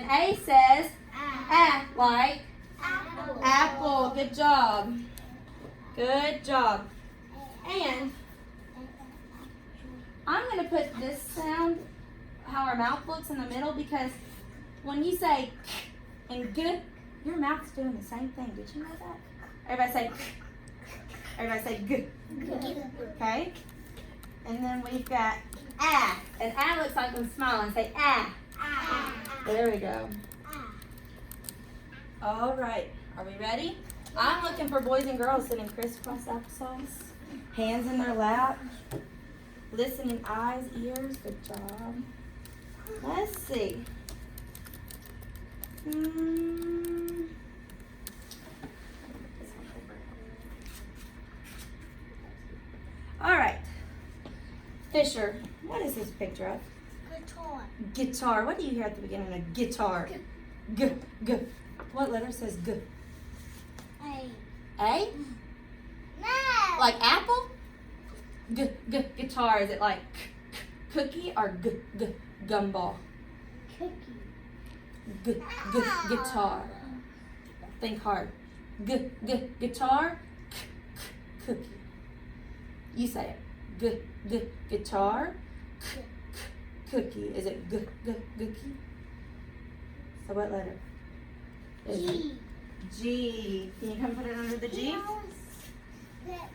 And A says like Apple. apple. Good job. Good job. And I'm going to put this sound, how our mouth looks in the middle, because when you say and good, your mouth's doing the same thing. Did you know that? Everybody say good. Okay? And then we've got and looks like I'm smiling. Say There we go. All right. Are we ready? I'm looking for boys and girls sitting crisscross applesauce. Hands in their lap. Listening eyes, ears. Good job. Let's see. All right. Fisher, what is this picture of? Guitar. Guitar. What do you hear at the beginning of guitar? G. What letter says G? A. A? No. Like apple? Guitar. Is it like cookie or gumball? Cookie. Guitar. Think hard. Guitar. Cookie. You say it. Guitar. Cookie. Is it cookie? So what letter? G. G. Can you come put it under the G? That